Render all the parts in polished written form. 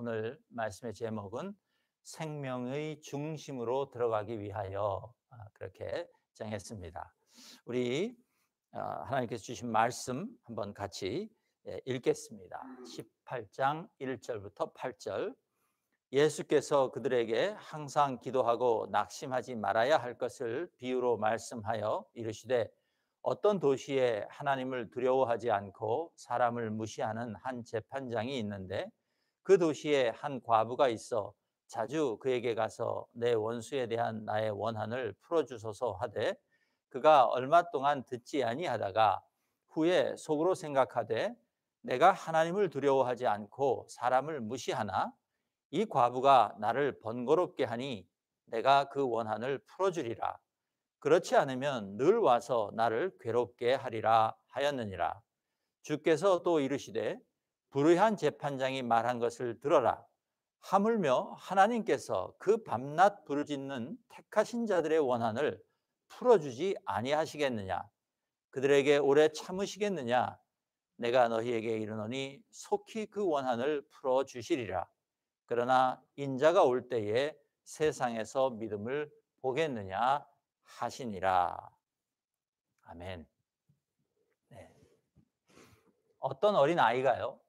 오늘 말씀의 제목은 생명의 중심으로 들어가기 위하여, 그렇게 정했습니다. 우리 하나님께서 주신 말씀 한번 같이 읽겠습니다. 18장 1절부터 8절. 예수께서 그들에게 항상 기도하고 낙심하지 말아야 할 것을 비유로 말씀하여 이르시되, 어떤 도시에 하나님을 두려워하지 않고 사람을 무시하는 한 재판장이 있는데, 그 도시에 한 과부가 있어 자주 그에게 가서 내 원수에 대한 나의 원한을 풀어주소서 하되, 그가 얼마 동안 듣지 아니하다가 후에 속으로 생각하되, 내가 하나님을 두려워하지 않고 사람을 무시하나 이 과부가 나를 번거롭게 하니 내가 그 원한을 풀어주리라. 그렇지 않으면 늘 와서 나를 괴롭게 하리라 하였느니라. 주께서 또 이르시되, 불의한 재판장이 말한 것을 들어라. 하물며 하나님께서 그 밤낮 부르짖는 택하신 자들의 원한을 풀어주지 아니하시겠느냐? 그들에게 오래 참으시겠느냐? 내가 너희에게 이르노니 속히 그 원한을 풀어주시리라. 그러나 인자가 올 때에 세상에서 믿음을 보겠느냐 하시니라. 아멘. 네. 어떤 어린 아이가요,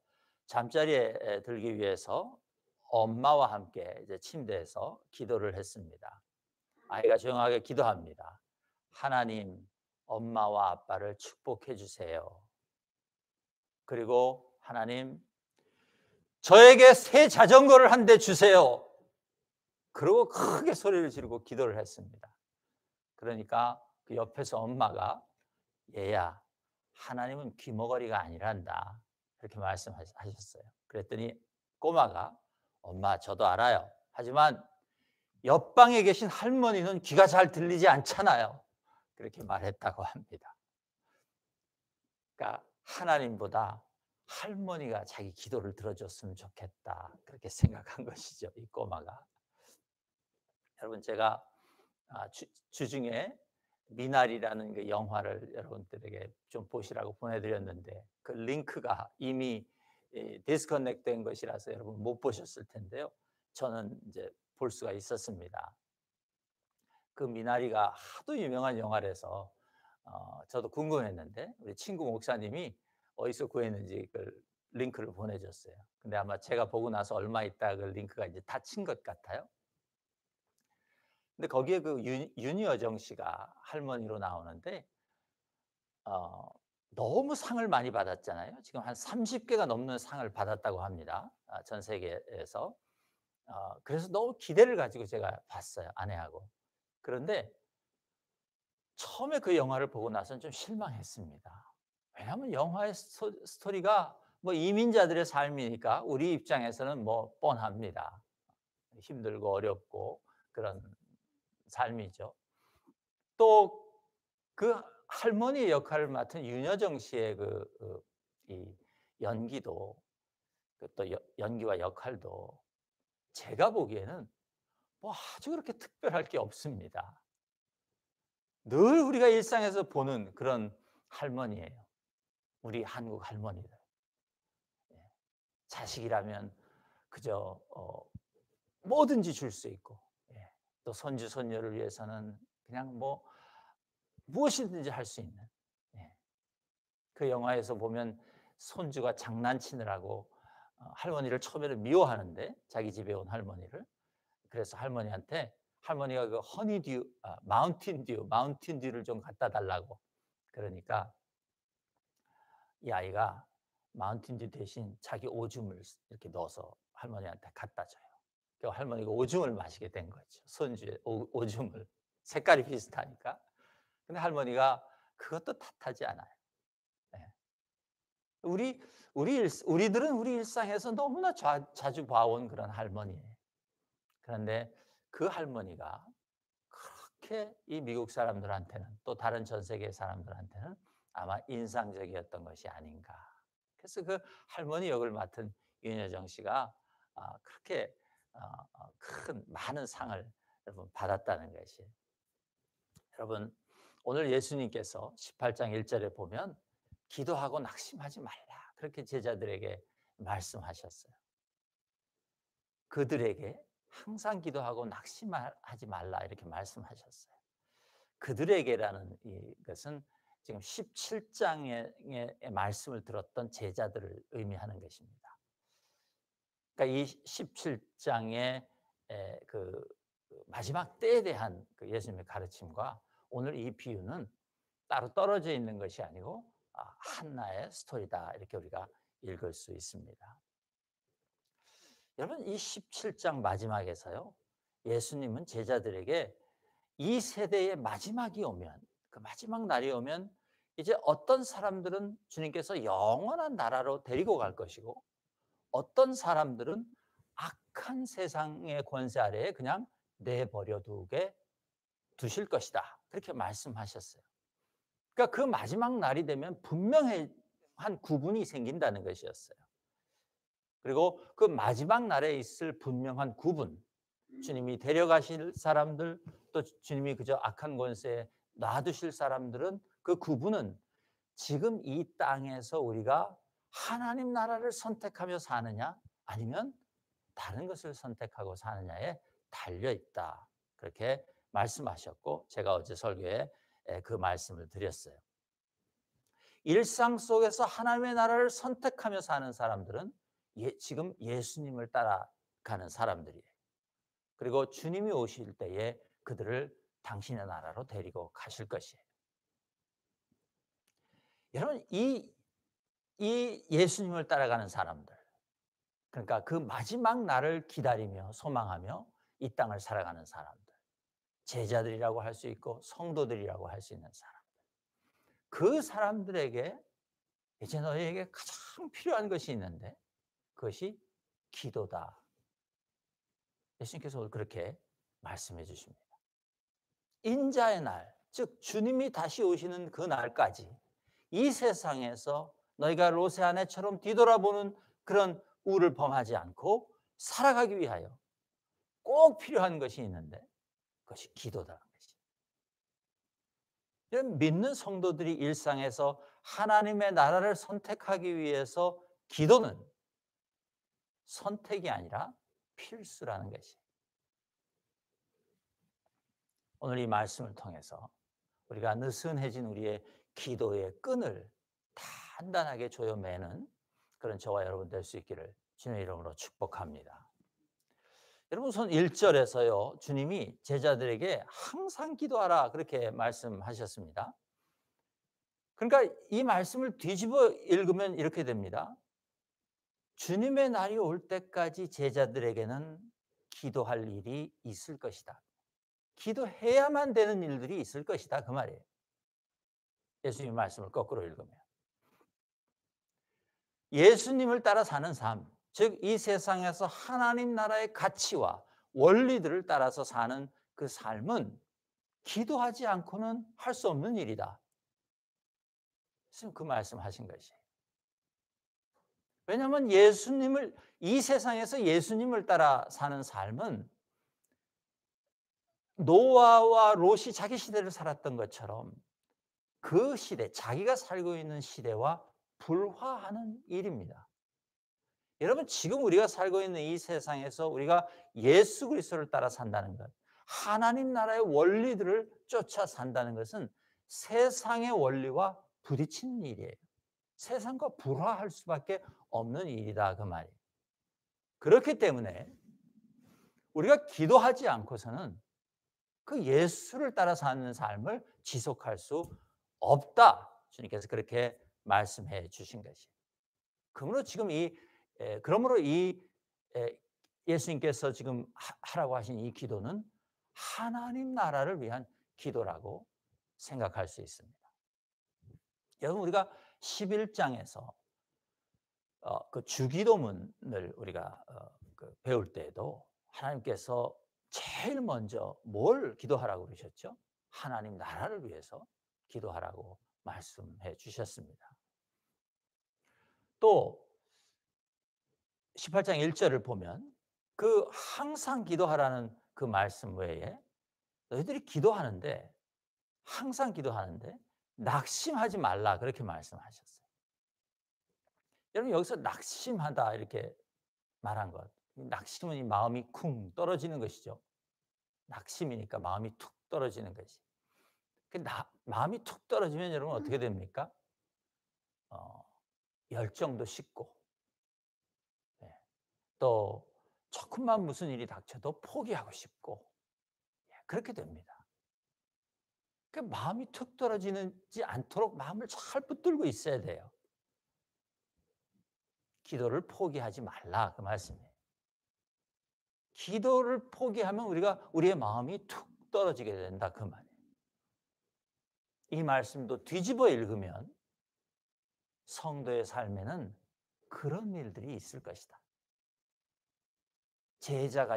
잠자리에 들기 위해서 엄마와 함께 이제 침대에서 기도를 했습니다. 아이가 조용하게 기도합니다. 하나님, 엄마와 아빠를 축복해 주세요. 그리고 하나님, 저에게 새 자전거를 한 대 주세요. 그리고 크게 소리를 지르고 기도를 했습니다. 그러니까 그 옆에서 엄마가, 얘야, 하나님은 귀머거리가 아니란다, 그렇게 말씀하셨어요. 그랬더니 꼬마가, 엄마, 저도 알아요. 하지만 옆방에 계신 할머니는 귀가 잘 들리지 않잖아요. 그렇게 말했다고 합니다. 그러니까 하나님보다 할머니가 자기 기도를 들어줬으면 좋겠다, 그렇게 생각한 것이죠, 이 꼬마가. 여러분, 제가 주중에 미나리라는 그 영화를 여러분들에게 좀 보시라고 보내드렸는데, 그 링크가 이미 디스커넥트 된 것이라서 여러분 못 보셨을 텐데요. 저는 이제 볼 수가 있었습니다. 그 미나리가 하도 유명한 영화라서 저도 궁금했는데, 우리 친구 목사님이 어디서 구했는지 그 링크를 보내줬어요. 근데 아마 제가 보고 나서 얼마 있다 그 링크가 이제 닫힌 것 같아요. 근데 거기에 그 윤여정 씨가 할머니로 나오는데, 어, 너무 상을 많이 받았잖아요. 지금 한 30개가 넘는 상을 받았다고 합니다. 전 세계에서. 그래서 너무 기대를 가지고 제가 봤어요, 아내하고. 그런데 처음에 그 영화를 보고 나서는 좀 실망했습니다. 왜냐하면 영화의 스토리가 뭐 이민자들의 삶이니까 우리 입장에서는 뭐 뻔합니다. 힘들고 어렵고 그런 삶이죠. 또 그 할머니의 역할을 맡은 윤여정 씨의 이 연기도, 또 연기와 역할도 제가 보기에는 뭐 아주 그렇게 특별할 게 없습니다. 늘 우리가 일상에서 보는 그런 할머니예요. 우리 한국 할머니들. 예. 자식이라면 그저 뭐든지 줄 수 있고, 예. 또 손주 손녀를 위해서는 그냥 뭐 무엇이든지 할 수 있는. 예. 그 영화에서 보면 손주가 장난치느라고 할머니를 처음에는 미워하는데, 자기 집에 온 할머니를. 그래서 할머니가 그 허니듀, 마운틴 듀를 좀 갖다 달라고 그러니까 이 아이가 마운틴 듀 대신 자기 오줌을 이렇게 넣어서 할머니한테 갖다 줘요. 그 할머니가 오줌을 마시게 된 거죠. 손주의 오줌을. 색깔이 비슷하니까. 근데 할머니가 그것도 탓하지 않아요. 예. 우리들은 우리 일상에서 너무나 자주 봐온 그런 할머니예요. 그런데 그 할머니가 그렇게 이 미국 사람들한테는, 또 다른 전 세계 사람들한테는 아마 인상적이었던 것이 아닌가. 그래서 그 할머니 역을 맡은 윤여정 씨가 그렇게 큰 많은 상을 여러분 받았다는 것이. 여러분, 오늘 예수님께서 18장 1절에 보면 기도하고 낙심하지 말라, 그렇게 제자들에게 말씀하셨어요. 그들에게 항상 기도하고 낙심하지 말라 이렇게 말씀하셨어요. 그들에게라는 이것은 지금 17장의 말씀을 들었던 제자들을 의미하는 것입니다. 그러니까 이 17장의 그 마지막 때에 대한 그 예수님의 가르침과 오늘 이 비유는 따로 떨어져 있는 것이 아니고 하나의 스토리다 이렇게 우리가 읽을 수 있습니다. 여러분 이 17장 마지막에서요. 예수님은 제자들에게 이 세대의 마지막이 오면 그 마지막 날이 오면 이제 어떤 사람들은 주님께서 영원한 나라로 데리고 갈 것이고 어떤 사람들은 악한 세상의 권세 아래에 그냥 내버려 두실 것이다. 그렇게 말씀하셨어요. 그러니까 그 마지막 날이 되면 분명한 구분이 생긴다는 것이었어요. 그리고 그 마지막 날에 있을 분명한 구분, 주님이 데려가실 사람들, 또 주님이 그저 악한 권세에 놔두실 사람들은 그 구분은 지금 이 땅에서 우리가 하나님 나라를 선택하며 사느냐 아니면 다른 것을 선택하고 사느냐에 달려 있다. 그렇게 말씀하셨고 제가 어제 설교에 그 말씀을 드렸어요. 일상 속에서 하나님의 나라를 선택하며 사는 사람들은 지금 예수님을 따라가는 사람들이에요. 그리고 주님이 오실 때에 그들을 당신의 나라로 데리고 가실 것이에요. 여러분 이 예수님을 따라가는 사람들, 그러니까 그 마지막 날을 기다리며 소망하며 이 땅을 살아가는 사람들, 제자들이라고 할 수 있고 성도들이라고 할 수 있는 사람들, 그 사람들에게 이제 너희에게 가장 필요한 것이 있는데 그것이 기도다. 예수님께서 오늘 그렇게 말씀해 주십니다. 인자의 날, 즉 주님이 다시 오시는 그 날까지 이 세상에서 너희가 롯의 아내처럼 뒤돌아보는 그런 우를 범하지 않고 살아가기 위하여 꼭 필요한 것이 있는데 그것이 기도다는 것이죠. 이런 믿는 성도들이 일상에서 하나님의 나라를 선택하기 위해서 기도는 선택이 아니라 필수라는 것이에요. 오늘 이 말씀을 통해서 우리가 느슨해진 우리의 기도의 끈을 단단하게 조여매는 그런 저와 여러분 될 수 있기를 주님의 이름으로 축복합니다. 여러분 우선 1절에서요. 주님이 제자들에게 항상 기도하라 그렇게 말씀하셨습니다. 그러니까 이 말씀을 뒤집어 읽으면 이렇게 됩니다. 주님의 날이 올 때까지 제자들에게는 기도할 일이 있을 것이다. 기도해야만 되는 일들이 있을 것이다 그 말이에요. 예수님 말씀을 거꾸로 읽으면 예수님을 따라 사는 삶, 즉 이 세상에서 하나님 나라의 가치와 원리들을 따라서 사는 그 삶은 기도하지 않고는 할 수 없는 일이다. 지금 그 말씀하신 것이에요. 왜냐하면 이 세상에서 예수님을 따라 사는 삶은 노아와 롯이 자기 시대를 살았던 것처럼 그 시대, 자기가 살고 있는 시대와 불화하는 일입니다. 여러분 지금 우리가 살고 있는 이 세상에서 우리가 예수 그리스도를 따라 산다는 것, 하나님 나라의 원리들을 쫓아 산다는 것은 세상의 원리와 부딪히는 일이에요. 세상과 불화할 수밖에 없는 일이다 그 말이에요. 그렇기 때문에 우리가 기도하지 않고서는 그 예수를 따라 사는 삶을 지속할 수 없다. 주님께서 그렇게 말씀해 주신 것이에요. 그러므로 예수님께서 지금 하라고 하신 이 기도는 하나님 나라를 위한 기도라고 생각할 수 있습니다. 여러분 우리가 11장에서 그 주기도문을 우리가 배울 때에도 하나님께서 제일 먼저 뭘 기도하라고 그러셨죠? 하나님 나라를 위해서 기도하라고 말씀해 주셨습니다. 또 18장 1절을 보면 그 항상 기도하라는 그 말씀 외에 너희들이 기도하는데 항상 기도하는데 낙심하지 말라 그렇게 말씀하셨어요. 여러분 여기서 낙심하다 이렇게 말한 것 낙심은 이 마음이 쿵 떨어지는 것이죠. 낙심이니까 마음이 툭 떨어지는 것이. 마음이 툭 떨어지면 여러분 어떻게 됩니까? 어, 열정도 식고, 예, 또 조금만 무슨 일이 닥쳐도 포기하고 싶고, 예, 그렇게 됩니다. 마음이 툭 떨어지지 않도록 마음을 잘 붙들고 있어야 돼요. 기도를 포기하지 말라 그 말씀이에요. 기도를 포기하면 우리의 마음이 툭 떨어지게 된다 그 말이에요. 이 말씀도 뒤집어 읽으면 성도의 삶에는 그런 일들이 있을 것이다.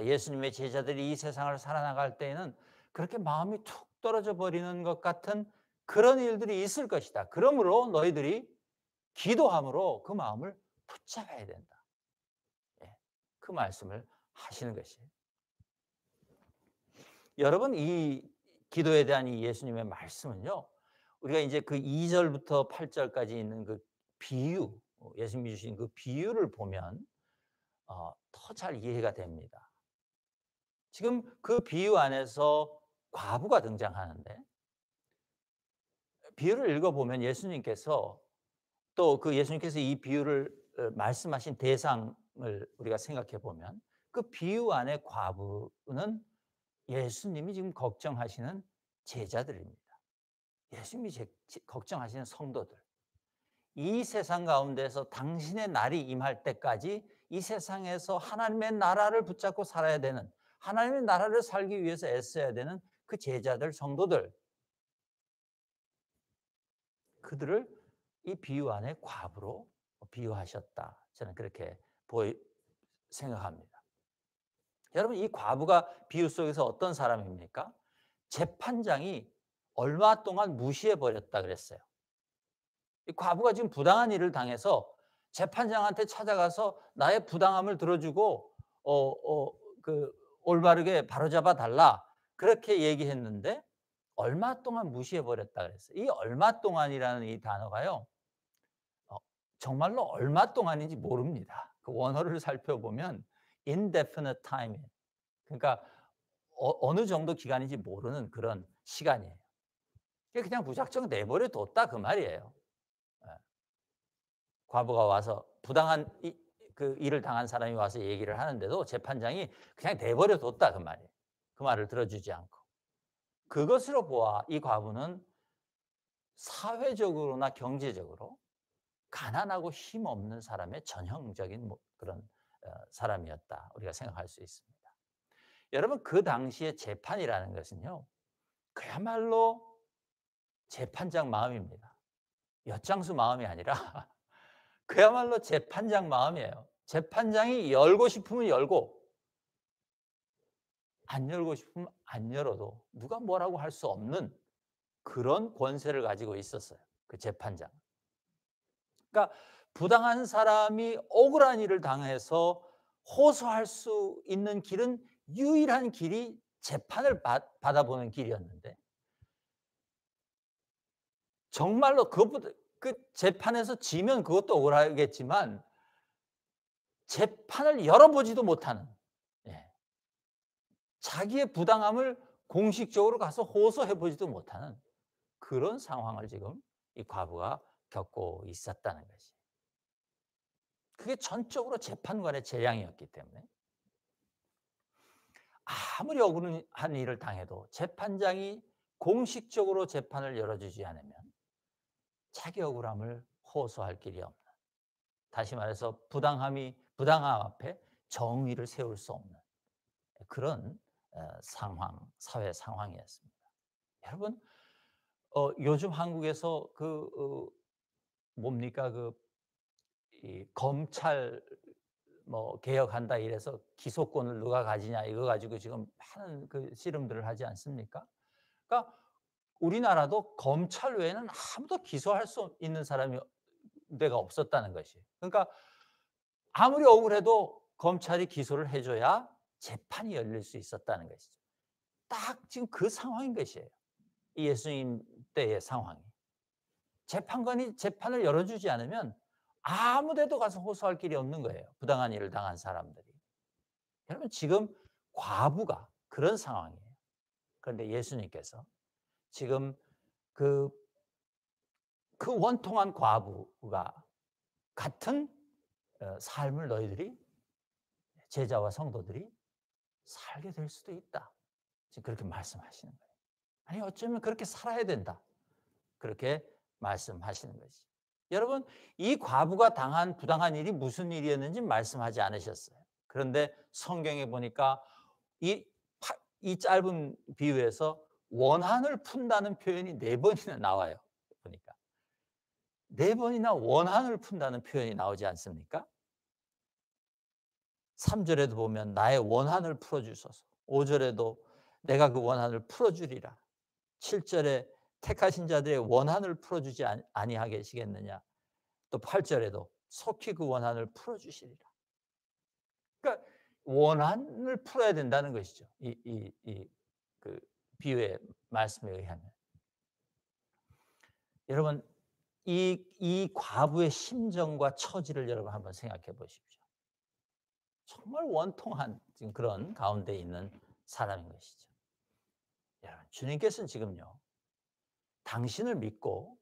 예수님의 제자들이 이 세상을 살아나갈 때에는 그렇게 마음이 툭 떨어져 버리는 것 같은 그런 일들이 있을 것이다. 그러므로 너희들이 기도함으로 그 마음을 붙잡아야 된다. 예, 그 말씀을 하시는 것이에요. 여러분, 이 기도에 대한 이 예수님의 말씀은요, 우리가 이제 그 2절부터 8절까지 있는 그 비유, 예수님이 주신 그 비유를 보면 더 잘 이해가 됩니다. 지금 그 비유 안에서 과부가 등장하는데, 비유를 읽어보면 예수님께서 이 비유를 말씀하신 대상을 우리가 생각해 보면 그 비유 안에 과부는 예수님이 지금 걱정하시는 제자들입니다. 예수님이 걱정하시는 성도들. 이 세상 가운데서 당신의 날이 임할 때까지 이 세상에서 하나님의 나라를 붙잡고 살아야 되는, 하나님의 나라를 살기 위해서 애써야 되는 그 제자들, 성도들, 그들을 이 비유 안에 과부로 비유하셨다. 저는 그렇게 생각합니다. 여러분, 이 과부가 비유 속에서 어떤 사람입니까? 재판장이 얼마 동안 무시해버렸다 그랬어요. 이 과부가 지금 부당한 일을 당해서 재판장한테 찾아가서 나의 부당함을 들어주고 올바르게 바로잡아 달라 그렇게 얘기했는데 얼마 동안 무시해버렸다 그랬어요. 이 얼마 동안이라는 이 단어가요, 정말로 얼마 동안인지 모릅니다. 그 원어를 살펴보면 indefinite time, 그러니까 어느 정도 기간인지 모르는 그런 시간이에요. 그냥 무작정 내버려 뒀다 그 말이에요. 과부가 와서 부당한 그 일을 당한 사람이 와서 얘기를 하는데도 재판장이 그냥 내버려 뒀다 그 말이에요. 그 말을 들어주지 않고. 그것으로 보아 이 과부는 사회적으로나 경제적으로 가난하고 힘없는 사람의 전형적인 그런 사람이었다 우리가 생각할 수 있습니다. 여러분, 그 당시에 재판이라는 것은요, 그야말로 재판장 마음입니다. 엿장수 마음이 아니라 그야말로 재판장 마음이에요. 재판장이 열고 싶으면 열고 안 열고 싶으면 안 열어도 누가 뭐라고 할 수 없는 그런 권세를 가지고 있었어요, 그 재판장. 그러니까 부당한 사람이 억울한 일을 당해서 호소할 수 있는 길은 유일한 길이 재판을 받아보는 길이었는데, 정말로 그 재판에서 지면 그것도 억울하겠지만 재판을 열어보지도 못하는, 예, 자기의 부당함을 공식적으로 가서 호소해보지도 못하는 그런 상황을 지금 이 과부가 겪고 있었다는 것이. 그게 전적으로 재판관의 재량이었기 때문에 아무리 억울한 일을 당해도 재판장이 공식적으로 재판을 열어주지 않으면 자기 억울함을 호소할 길이 없는, 다시 말해서 부당함 앞에 정의를 세울 수 없는 그런 사회 상황이었습니다. 여러분, 요즘 한국에서 뭡니까 이 검찰 개혁한다 이래서 기소권을 누가 가지냐 이거 가지고 지금 많은 그 씨름들을 하지 않습니까? 그러니까 우리나라도 검찰 외에는 아무도 기소할 수 있는 사람이 데가 없었다는 것이. 그러니까 아무리 억울해도 검찰이 기소를 해줘야 재판이 열릴 수 있었다는 것이죠. 딱 지금 그 상황인 것이에요. 이 예수님 때의 상황이. 재판관이 재판을 열어주지 않으면 아무 데도 가서 호소할 길이 없는 거예요, 부당한 일을 당한 사람들이. 여러분 지금 과부가 그런 상황이에요. 그런데 예수님께서 지금 그 원통한 과부가 같은 삶을 너희들이 제자와 성도들이 살게 될 수도 있다. 지금 그렇게 말씀하시는 거예요. 아니 어쩌면 그렇게 살아야 된다. 그렇게 말씀하시는 거지. 여러분 이 과부가 당한 부당한 일이 무슨 일이었는지 말씀하지 않으셨어요. 그런데 성경에 보니까 이, 이 짧은 비유에서 원한을 푼다는 표현이 4번이나 나와요. 보니까 4번이나 원한을 푼다는 표현이 나오지 않습니까? 3절에도 보면 나의 원한을 풀어주소서. 5절에도 내가 그 원한을 풀어주리라. 7절에 택하신 자들의 원한을 풀어주지 아니하겠느냐. 또 8절에도 속히 그 원한을 풀어주시리라. 그러니까 원한을 풀어야 된다는 것이죠. 그 비유의 말씀에 의하면. 여러분 이 과부의 심정과 처지를 여러분 한번 생각해 보십시오. 정말 원통한 지금 그런 가운데 있는 사람인 것이죠. 여러분 주님께서는 지금요 당신을 믿고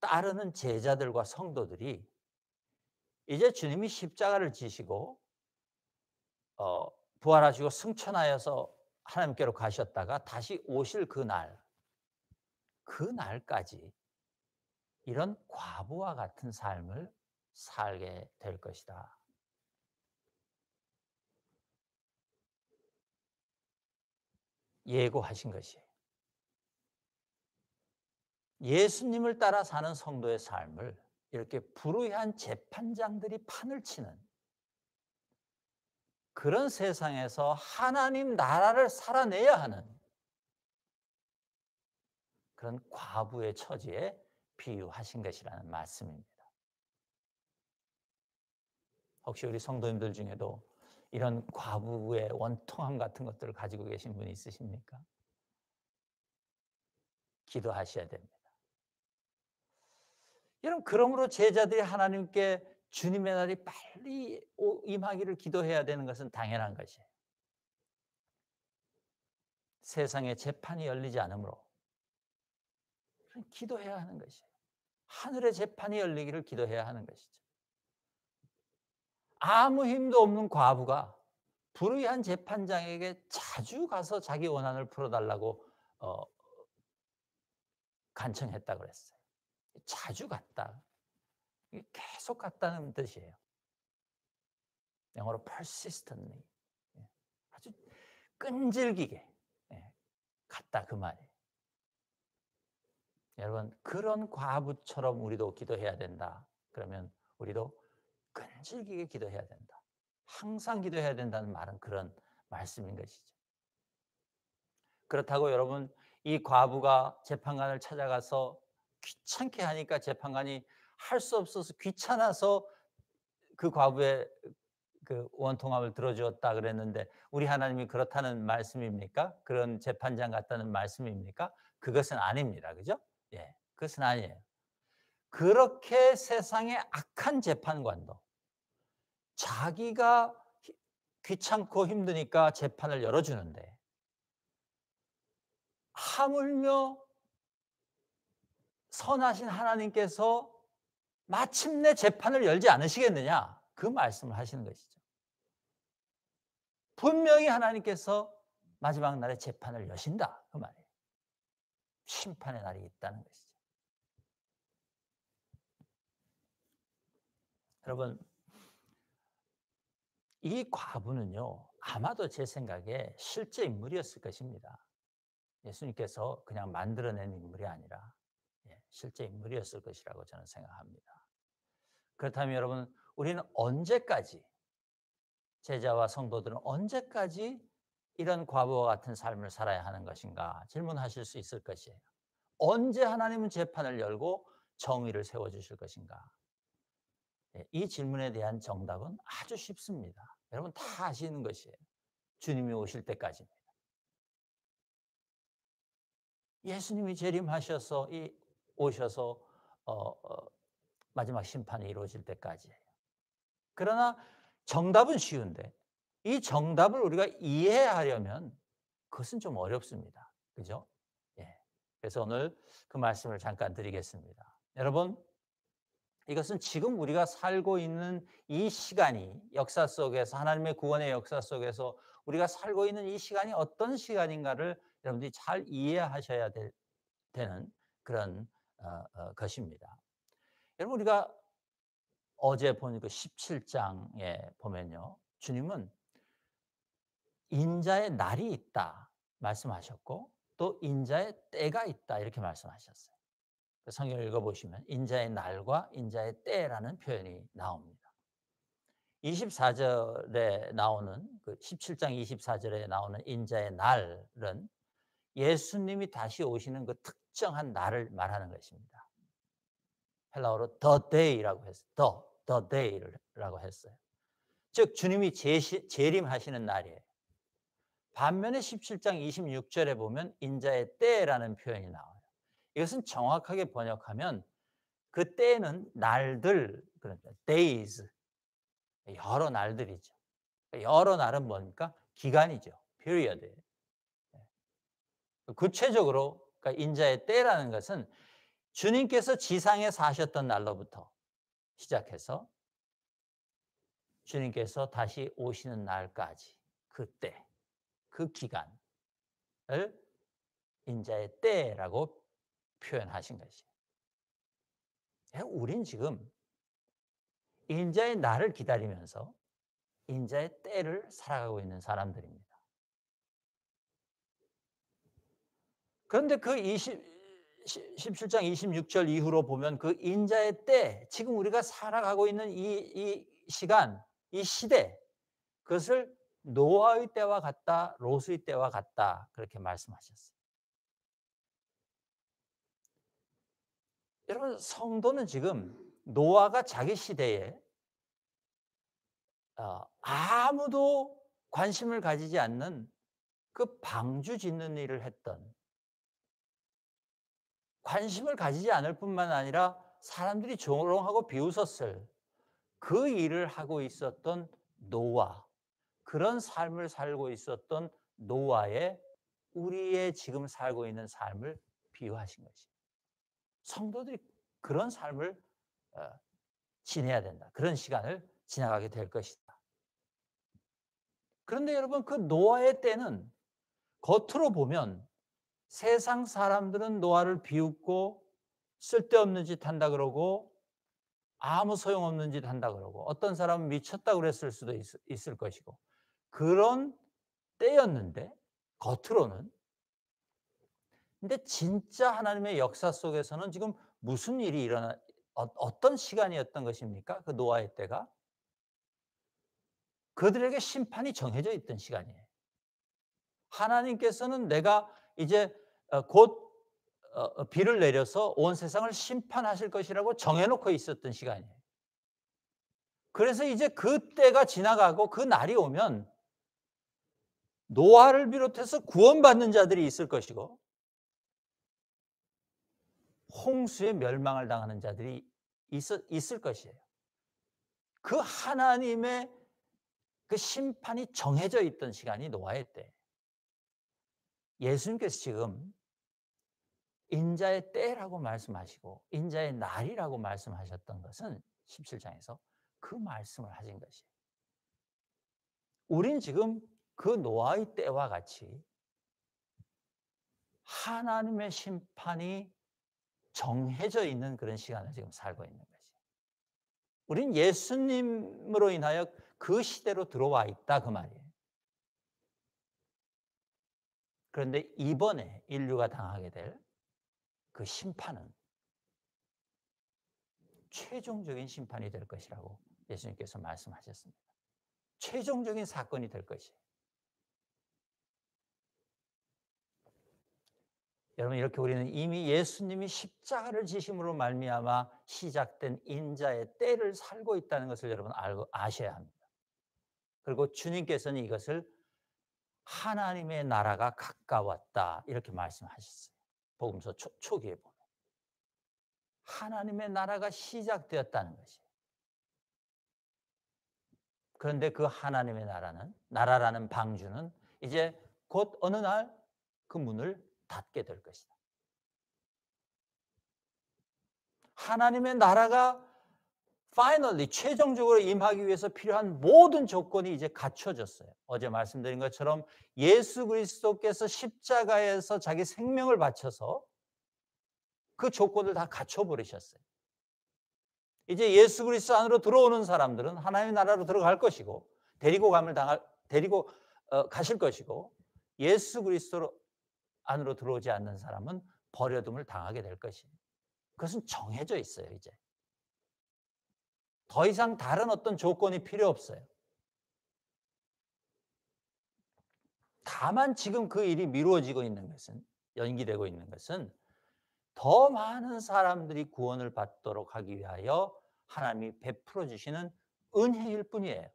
따르는 제자들과 성도들이 이제 주님이 십자가를 지시고 부활하시고 승천하여서 하나님께로 가셨다가 다시 오실 그날까지 이런 과부와 같은 삶을 살게 될 것이다. 예고하신 것이에요. 예수님을 따라 사는 성도의 삶을 이렇게 불의한 재판장들이 판을 치는 그런 세상에서 하나님 나라를 살아내야 하는 그런 과부의 처지에 비유하신 것이라는 말씀입니다. 혹시 우리 성도님들 중에도 이런 과부의 원통함 같은 것들을 가지고 계신 분이 있으십니까? 기도하셔야 됩니다. 여러분 그러므로 제자들이 하나님께 주님의 날이 빨리 임하기를 기도해야 되는 것은 당연한 것이에요. 세상에 재판이 열리지 않으므로 기도해야 하는 것이에요. 하늘의 재판이 열리기를 기도해야 하는 것이죠. 아무 힘도 없는 과부가 불의한 재판장에게 자주 가서 자기 원한을 풀어달라고 간청했다 그랬어요. 자주 갔다. 계속 갔다는 뜻이에요. 영어로 persistently. 아주 끈질기게 갔다 그 말이에요. 여러분 그런 과부처럼 우리도 기도해야 된다. 그러면 우리도 끈질기게 기도해야 된다. 항상 기도해야 된다는 말은 그런 말씀인 것이죠. 그렇다고 여러분 이 과부가 재판관을 찾아가서 귀찮게 하니까 재판관이 할 수 없어서 귀찮아서 그 과부의 그 원통함을 들어주었다 그랬는데 우리 하나님이 그렇다는 말씀입니까? 그런 재판장 같다는 말씀입니까? 그것은 아닙니다. 그죠? 예, 그것은 아니에요. 그렇게 세상의 악한 재판관도 자기가 귀찮고 힘드니까 재판을 열어주는데 하물며 선하신 하나님께서 마침내 재판을 열지 않으시겠느냐 그 말씀을 하시는 것이죠. 분명히 하나님께서 마지막 날에 재판을 여신다 그 말이에요. 심판의 날이 있다는 것이죠. 여러분 이 과부는요 아마도 제 생각에 실제 인물이었을 것입니다. 예수님께서 그냥 만들어낸 인물이 아니라 실제 인물이었을 것이라고 저는 생각합니다. 그렇다면 여러분 우리는 언제까지 제자와 성도들은 언제까지 이런 과부와 같은 삶을 살아야 하는 것인가 질문하실 수 있을 것이에요. 언제 하나님은 재판을 열고 정의를 세워주실 것인가? 이 질문에 대한 정답은 아주 쉽습니다. 여러분 다 아시는 것이에요. 주님이 오실 때까지입니다. 예수님이 재림하셔서 오셔서 마지막 심판이 이루어질 때까지예요. 그러나 정답은 쉬운데 이 정답을 우리가 이해하려면 그것은 좀 어렵습니다. 그죠? 예. 그래서 오늘 그 말씀을 잠깐 드리겠습니다. 여러분, 이것은 지금 우리가 살고 있는 이 시간이 역사 속에서 하나님의 구원의 역사 속에서 우리가 살고 있는 이 시간이 어떤 시간인가를 여러분들이 잘 이해하셔야 되는 그런 것입니다. 여러분, 우리가 어제 본 그 17장에 보면요. 주님은 인자의 날이 있다 말씀하셨고 또 인자의 때가 있다 이렇게 말씀하셨어요. 성경을 읽어보시면 인자의 날과 인자의 때라는 표현이 나옵니다. 24절에 나오는 그 17장 24절에 나오는 인자의 날은 예수님이 다시 오시는 그 특정한 날을 말하는 것입니다. 헬라어로 the day라고 했어요. the day라고 했어요. 즉 주님이 재림하시는 날이에요. 반면에 17장 26절에 보면 인자의 때라는 표현이 나와요. 이것은 정확하게 번역하면 그 때는 날들, 그러니까 days, 여러 날들이죠. 여러 날은 뭡니까? 기간이죠. period. 구체적으로 그러니까 인자의 때라는 것은 주님께서 지상에 사셨던 날로부터 시작해서 주님께서 다시 오시는 날까지 그때, 그 기간을 인자의 때라고 표현하신 것이에요. 우린 지금 인자의 날을 기다리면서 인자의 때를 살아가고 있는 사람들입니다. 그런데 그 17장 26절 이후로 보면 그 인자의 때, 지금 우리가 살아가고 있는 이 시간, 이 시대, 그것을 노아의 때와 같다, 롯의 때와 같다 그렇게 말씀하셨어요. 여러분, 성도는 지금 노아가 자기 시대에 아무도 관심을 가지지 않는 그 방주 짓는 일을 했던, 관심을 가지지 않을 뿐만 아니라 사람들이 조롱하고 비웃었을 그 일을 하고 있었던 노아, 그런 삶을 살고 있었던 노아의 우리의 지금 살고 있는 삶을 비유하신 것이죠. 성도들이 그런 삶을 지내야 된다. 그런 시간을 지나가게 될 것이다. 그런데 여러분, 그 노아의 때는 겉으로 보면 세상 사람들은 노아를 비웃고 쓸데없는 짓 한다 그러고 아무 소용없는 짓 한다 그러고 어떤 사람은 미쳤다 그랬을 수도 있을 것이고 그런 때였는데 겉으로는. 근데 진짜 하나님의 역사 속에서는 지금 무슨 일이 어떤 시간이었던 것입니까? 그 노아의 때가 그들에게 심판이 정해져 있던 시간이에요. 하나님께서는 내가 이제 곧 비를 내려서 온 세상을 심판하실 것이라고 정해놓고 있었던 시간이에요. 그래서 이제 그 때가 지나가고 그 날이 오면 노아를 비롯해서 구원받는 자들이 있을 것이고 홍수에 멸망을 당하는 자들이 있을 것이에요. 그 하나님의 그 심판이 정해져 있던 시간이 노아의 때. 예수님께서 지금 인자의 때라고 말씀하시고 인자의 날이라고 말씀하셨던 것은 17장에서 그 말씀을 하신 것이에요. 우린 지금 그 노아의 때와 같이 하나님의 심판이 정해져 있는 그런 시간을 지금 살고 있는 것이에요. 우린 예수님으로 인하여 그 시대로 들어와 있다 그 말이에요. 그런데 이번에 인류가 당하게 될 그 심판은 최종적인 심판이 될 것이라고 예수님께서 말씀하셨습니다. 최종적인 사건이 될 것이에요. 여러분, 이렇게 우리는 이미 예수님이 십자가를 지심으로 말미암아 시작된 인자의 때를 살고 있다는 것을 여러분 아셔야 합니다. 그리고 주님께서는 이것을 하나님의 나라가 가까웠다 이렇게 말씀하셨어요. 복음서 초기에 보면 하나님의 나라가 시작되었다는 것이에요. 그런데 그 하나님의 나라라는 방주는 이제 곧 어느 날 그 문을 닫게 될 것이다. 하나님의 나라가 finally 최종적으로 임하기 위해서 필요한 모든 조건이 이제 갖춰졌어요. 어제 말씀드린 것처럼 예수 그리스도께서 십자가에서 자기 생명을 바쳐서 그 조건을 다 갖춰 버리셨어요. 이제 예수 그리스도 안으로 들어오는 사람들은 하나님의 나라로 들어갈 것이고 데리고 가실 것이고, 예수 그리스도 안으로 들어오지 않는 사람은 버려둠을 당하게 될 것이에요. 그것은 정해져 있어요. 이제 더 이상 다른 어떤 조건이 필요 없어요. 다만 지금 그 일이 미루어지고 있는 것은, 연기되고 있는 것은 더 많은 사람들이 구원을 받도록 하기 위하여 하나님이 베풀어 주시는 은혜일 뿐이에요.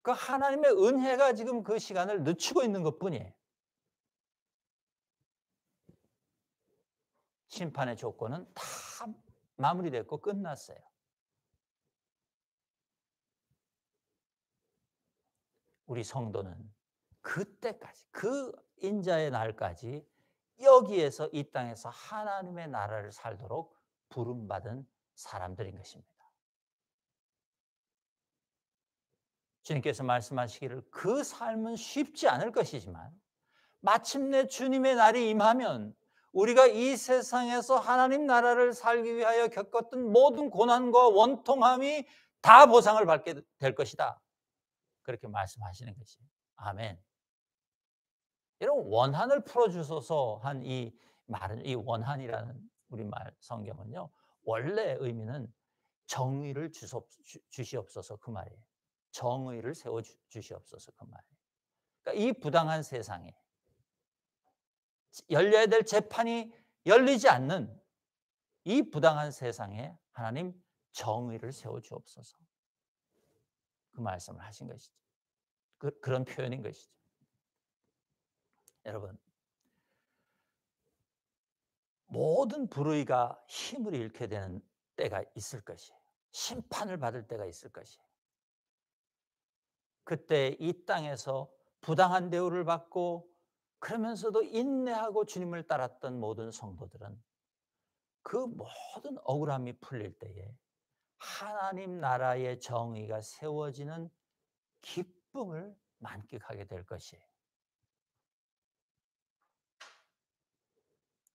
그 하나님의 은혜가 지금 그 시간을 늦추고 있는 것뿐이에요. 심판의 조건은 다 마무리됐고 끝났어요. 우리 성도는 그때까지, 그 인자의 날까지 여기에서, 이 땅에서 하나님의 나라를 살도록 부름받은 사람들인 것입니다. 주님께서 말씀하시기를 그 삶은 쉽지 않을 것이지만 마침내 주님의 날이 임하면 우리가 이 세상에서 하나님 나라를 살기 위하여 겪었던 모든 고난과 원통함이 다 보상을 받게 될 것이다. 그렇게 말씀하시는 것이에요. 아멘. 여러분, 원한을 풀어주소서 한 이 말은, 이 원한이라는 우리말 성경은요, 원래 의미는 정의를 주시옵소서 그 말이에요. 정의를 세워 주시옵소서 그 말이에요. 그러니까 이 부당한 세상에 열려야 될 재판이 열리지 않는 이 부당한 세상에 하나님 정의를 세워 주옵소서, 그 말씀을 하신 것이죠. 그런 표현인 것이죠. 여러분, 모든 불의가 힘을 잃게 되는 때가 있을 것이에요. 심판을 받을 때가 있을 것이에요. 그때 이 땅에서 부당한 대우를 받고 그러면서도 인내하고 주님을 따랐던 모든 성도들은 그 모든 억울함이 풀릴 때에 하나님 나라의 정의가 세워지는 기쁨을 만끽하게 될 것이에요.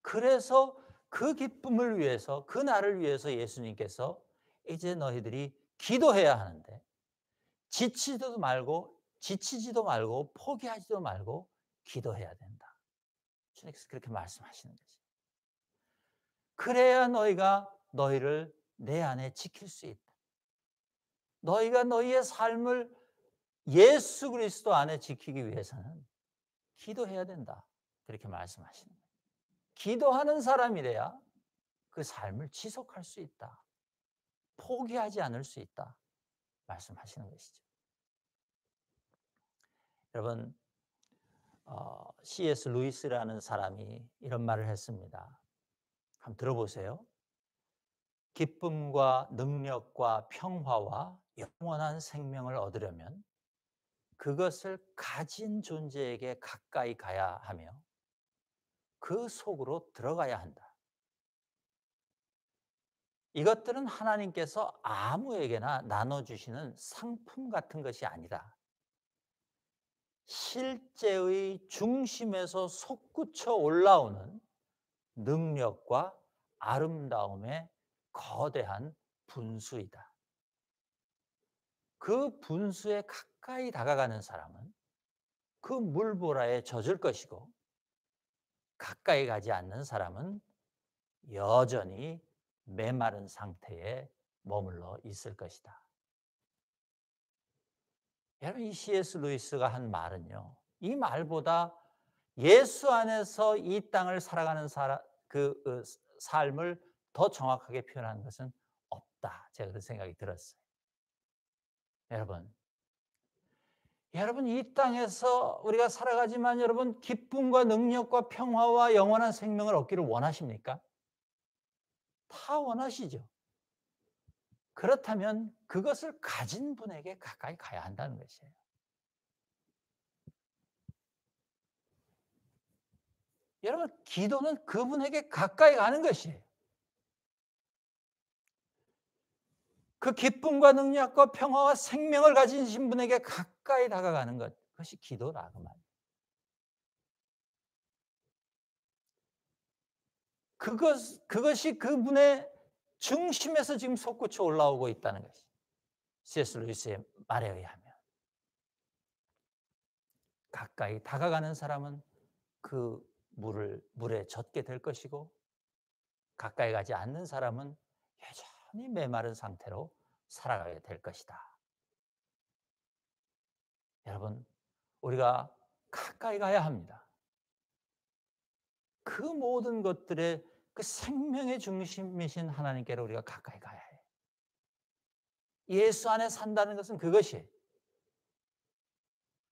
그래서 그 기쁨을 위해서, 그 날을 위해서 예수님께서 이제 너희들이 기도해야 하는데 지치지도 말고 포기하지도 말고 기도해야 된다. 주님께서 그렇게 말씀하시는 거죠. 그래야 너희가 너희를 내 안에 지킬 수 있다. 너희가 너희의 삶을 예수 그리스도 안에 지키기 위해서는 기도해야 된다. 그렇게 말씀하시는 거예요. 기도하는 사람이래야 그 삶을 지속할 수 있다. 포기하지 않을 수 있다. 말씀하시는 것이죠. 여러분, C.S. 루이스라는 사람이 이런 말을 했습니다. 한번 들어보세요. 기쁨과 능력과 평화와 영원한 생명을 얻으려면 그것을 가진 존재에게 가까이 가야 하며 그 속으로 들어가야 한다. 이것들은 하나님께서 아무에게나 나눠주시는 상품 같은 것이 아니라 실제의 중심에서 솟구쳐 올라오는 능력과 아름다움의 거대한 분수이다. 그 분수에 가까이 다가가는 사람은 그 물보라에 젖을 것이고 가까이 가지 않는 사람은 여전히 메마른 상태에 머물러 있을 것이다. 여러분, 이 C.S. 루이스가 한 말은요, 이 말보다 예수 안에서 이 땅을 살아가는 삶을 더 정확하게 표현하는 것은 없다. 제가 그런 생각이 들었어요. 여러분, 이 땅에서 우리가 살아가지만 여러분, 기쁨과 능력과 평화와 영원한 생명을 얻기를 원하십니까? 다 원하시죠. 그렇다면 그것을 가진 분에게 가까이 가야 한다는 것이에요. 여러분, 기도는 그분에게 가까이 가는 것이에요. 그 기쁨과 능력과 평화와 생명을 가지신 분에게 가까이 다가가는 것, 그것이 기도라 그 말. 그것이 그분의 중심에서 지금 솟구쳐 올라오고 있다는 것이. C.S. 루이스의 말에 의하면 가까이 다가가는 사람은 그 물에 젖게 될 것이고, 가까이 가지 않는 사람은 여전히 메마른 상태로 살아가게 될 것이다. 여러분, 우리가 가까이 가야 합니다. 그 모든 것들의 그 생명의 중심이신 하나님께로 우리가 가까이 가야 해요. 예수 안에 산다는 것은 그것이에요.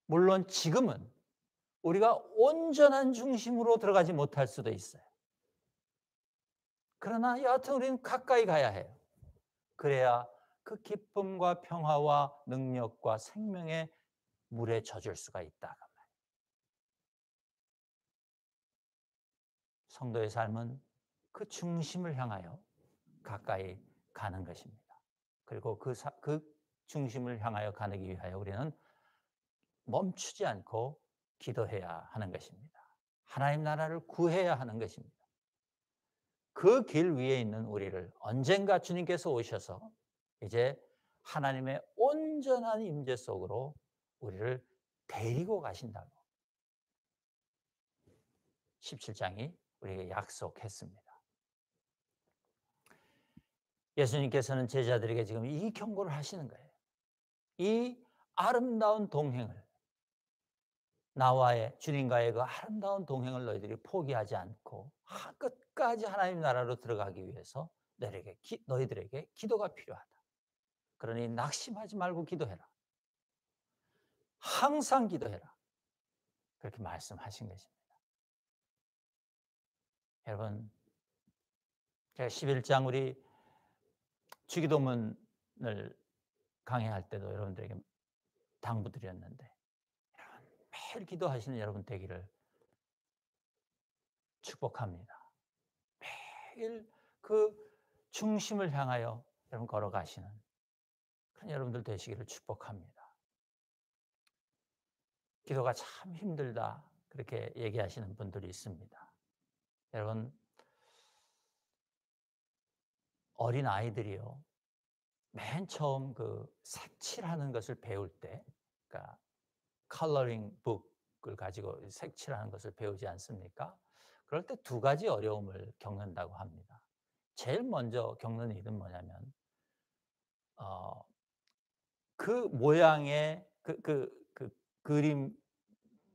물론 지금은 우리가 온전한 중심으로 들어가지 못할 수도 있어요. 그러나 여하튼 우리는 가까이 가야 해요. 그래야 그 기쁨과 평화와 능력과 생명의 물에 젖을 수가 있다. 성도의 삶은 그 중심을 향하여 가까이 가는 것입니다. 그리고 그 중심을 향하여 가기 위하여 우리는 멈추지 않고 기도해야 하는 것입니다. 하나님 나라를 구해야 하는 것입니다. 그 길 위에 있는 우리를 언젠가 주님께서 오셔서 이제 하나님의 온전한 임재 속으로 우리를 데리고 가신다고 17장이 우리에게 약속했습니다. 예수님께서는 제자들에게 지금 이 경고를 하시는 거예요. 이 아름다운 동행을, 나와의 주님과의 그 아름다운 동행을 너희들이 포기하지 않고 끝까지 하나님 나라로 들어가기 위해서 너희들에게 기도가 필요하다. 그러니 낙심하지 말고 기도해라. 항상 기도해라. 그렇게 말씀하신 것입니다. 여러분, 제가 11장 우리 주기도문을 강의할 때도 여러분들에게 당부드렸는데, 매일 기도하시는 여러분 되기를 축복합니다. 매일 그 중심을 향하여 여러분 걸어가시는 그런 여러분들 되시기를 축복합니다. 기도가 참 힘들다 그렇게 얘기하시는 분들이 있습니다. 여러분, 어린 아이들이요, 맨 처음 그 색칠하는 것을 배울 때, 그러니까 컬러링 북을 가지고 색칠하는 것을 배우지 않습니까? 그럴 때 두 가지 어려움을 겪는다고 합니다. 제일 먼저 겪는 일은 뭐냐면, 어, 그 모양의 그 그림,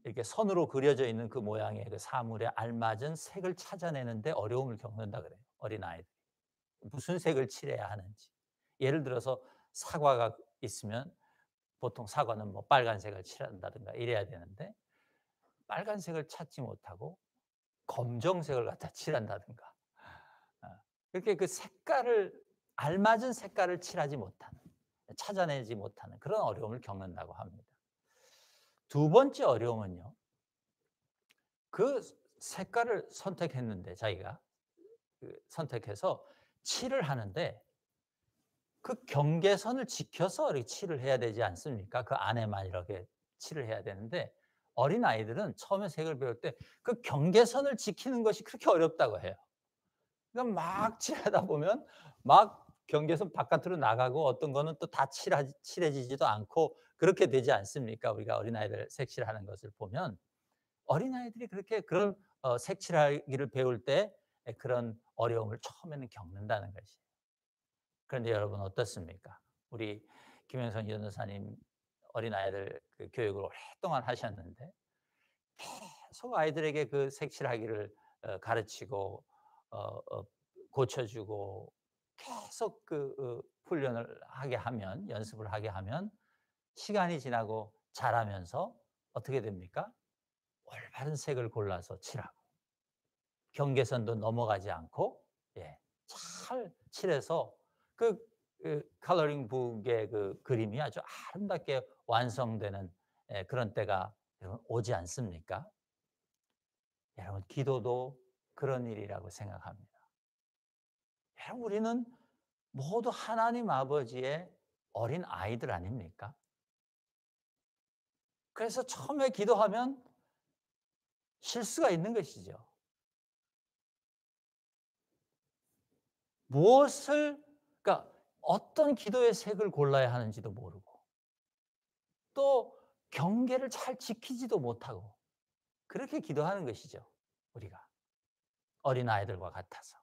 이렇게 선으로 그려져 있는 그 모양의 그 사물에 알맞은 색을 찾아내는데 어려움을 겪는다 그래요. 어린아이들이. 무슨 색을 칠해야 하는지. 예를 들어서 사과가 있으면 보통 사과는 뭐 빨간색을 칠한다든가 이래야 되는데, 빨간색을 찾지 못하고 검정색을 갖다 칠한다든가, 이렇게 그 색깔을, 알맞은 색깔을 칠하지 못하는, 찾아내지 못하는 그런 어려움을 겪는다고 합니다. 두 번째 어려움은요, 그 색깔을 선택했는데 자기가 선택해서 칠을 하는데 그 경계선을 지켜서 이렇게 칠을 해야 되지 않습니까? 그 안에만 이렇게 칠을 해야 되는데, 어린아이들은 처음에 색을 배울 때 그 경계선을 지키는 것이 그렇게 어렵다고 해요. 그러니까 막 칠하다 보면 막 경계선 바깥으로 나가고, 어떤 거는 또 다 칠해지지도 않고 그렇게 되지 않습니까? 우리가 어린아이들 색칠하는 것을 보면 어린아이들이 그렇게 그런 색칠하기를 배울 때 그런 어려움을 처음에는 겪는다는 것이에요. 그런데 여러분 어떻습니까? 우리 김영선 전도사님 어린아이들 그 교육을 오랫동안 하셨는데 계속 아이들에게 그 색칠하기를 가르치고 어 어 고쳐주고 계속 훈련을 하게 하면, 연습을 하게 하면 시간이 지나고 자라면서 어떻게 됩니까? 올바른 색을 골라서 칠하고 경계선도 넘어가지 않고, 예, 잘 칠해서 그 그 컬러링 북의 그 그림이 아주 아름답게 완성되는 그런 때가 여러분 오지 않습니까? 여러분 기도도 그런 일이라고 생각합니다. 여러분 우리는 모두 하나님 아버지의 어린 아이들 아닙니까? 그래서 처음에 기도하면 실수가 있는 것이죠. 무엇을 그러니까 어떤 기도의 색을 골라야 하는지도 모르고 또 경계를 잘 지키지도 못하고 그렇게 기도하는 것이죠, 우리가. 어린아이들과 같아서.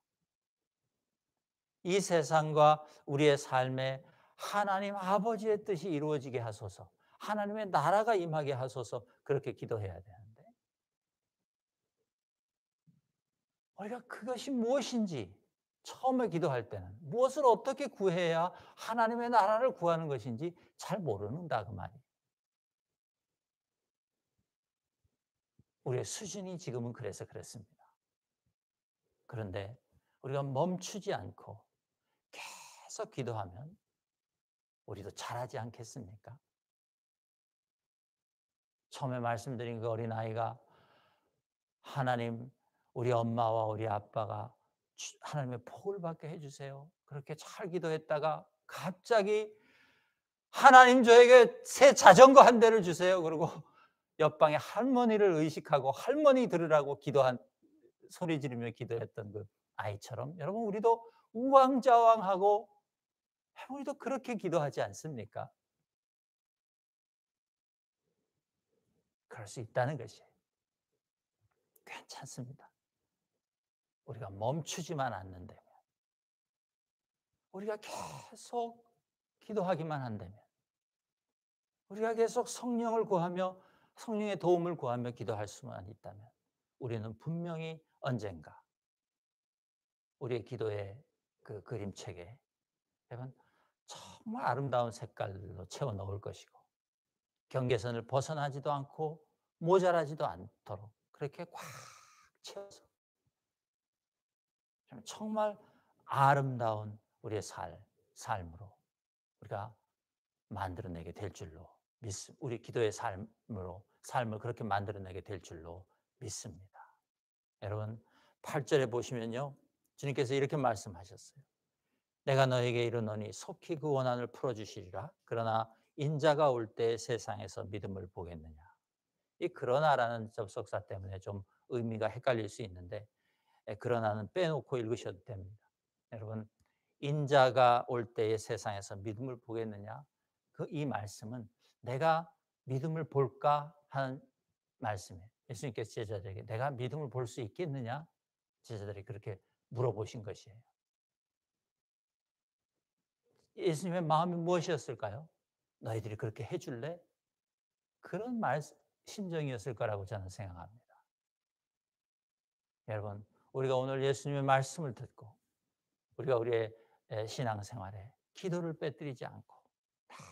이 세상과 우리의 삶에 하나님 아버지의 뜻이 이루어지게 하소서, 하나님의 나라가 임하게 하소서 그렇게 기도해야 되는데 우리가 그것이 무엇인지 처음에 기도할 때는 무엇을 어떻게 구해야 하나님의 나라를 구하는 것인지 잘 모르는다 그 말이에요. 우리의 수준이 지금은 그래서 그렇습니다. 그런데 우리가 멈추지 않고 계속 기도하면 우리도 잘하지 않겠습니까? 처음에 말씀드린 그 어린아이가 하나님, 우리 엄마와 우리 아빠가 하나님의 복을 받게 해주세요. 그렇게 잘 기도했다가 갑자기 하나님 저에게 새 자전거 한 대를 주세요. 그리고 옆방에 할머니를 의식하고 할머니 들으라고 소리 지르며 기도했던 그 아이처럼 여러분 우리도 우왕좌왕하고 우리도 그렇게 기도하지 않습니까? 그럴 수 있다는 것이에요. 괜찮습니다. 우리가 멈추지만 않는다면, 우리가 계속 기도하기만 한다면, 우리가 계속 성령을 구하며 성령의 도움을 구하며 기도할 수만 있다면 우리는 분명히 언젠가 우리의 기도의 그 그림책에 여러분 정말 아름다운 색깔로 채워 넣을 것이고 경계선을 벗어나지도 않고 모자라지도 않도록 그렇게 꽉 채워서 정말 아름다운 우리의 삶으로 우리가 만들어내게 될 줄로 믿습니다. 우리 기도의 삶을 그렇게 만들어내게 될 줄로 믿습니다. 여러분 8절에 보시면요. 주님께서 이렇게 말씀하셨어요. 내가 너에게 이르노니 속히 그 원한을 풀어주시리라. 그러나 인자가 올 때 세상에서 믿음을 보겠느냐. 이 그러나라는 접속사 때문에 좀 의미가 헷갈릴 수 있는데 그러나는 빼놓고 읽으셔도 됩니다. 여러분 인자가 올 때의 세상에서 믿음을 보겠느냐? 이 말씀은 내가 믿음을 볼까 하는 말씀이에요. 예수님께서 제자들에게 내가 믿음을 볼 수 있겠느냐? 제자들이 그렇게 물어보신 것이에요. 예수님의 마음이 무엇이었을까요? 너희들이 그렇게 해줄래? 그런 심정이었을 거라고 저는 생각합니다. 여러분, 우리가 오늘 예수님의 말씀을 듣고 우리가 우리의 신앙생활에 기도를 빼뜨리지 않고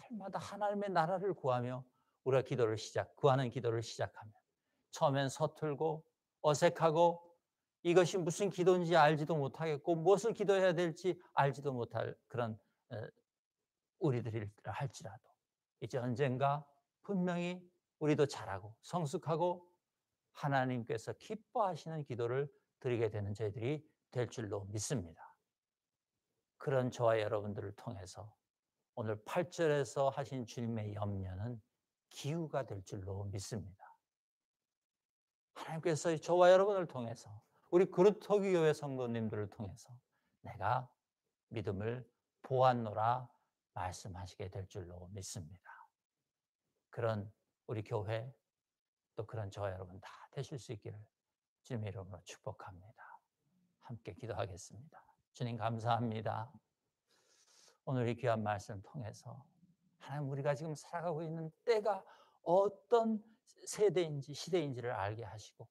날마다 하나님의 나라를 구하며 우리가 구하는 기도를 시작하면 처음엔 서툴고 어색하고 이것이 무슨 기도인지 알지도 못하겠고 무엇을 기도해야 될지 알지도 못할 그런 우리들이라 할지라도 이제 언젠가 분명히 우리도 잘하고 성숙하고 하나님께서 기뻐하시는 기도를 드리게 되는 저희들이 될 줄로 믿습니다. 그런 저와 여러분들을 통해서 오늘 8절에서 하신 주님의 염려는 기후가 될 줄로 믿습니다. 하나님께서 저와 여러분을 통해서 우리 그루터기 교회 성도님들을 통해서 내가 믿음을 보았노라 말씀하시게 될 줄로 믿습니다. 그런 우리 교회 또 그런 저와 여러분 다 되실 수 있기를 주님의 이름으로 축복합니다. 함께 기도하겠습니다. 주님 감사합니다. 오늘 이 귀한 말씀 통해서 하나님 우리가 지금 살아가고 있는 때가 어떤 세대인지 시대인지를 알게 하시고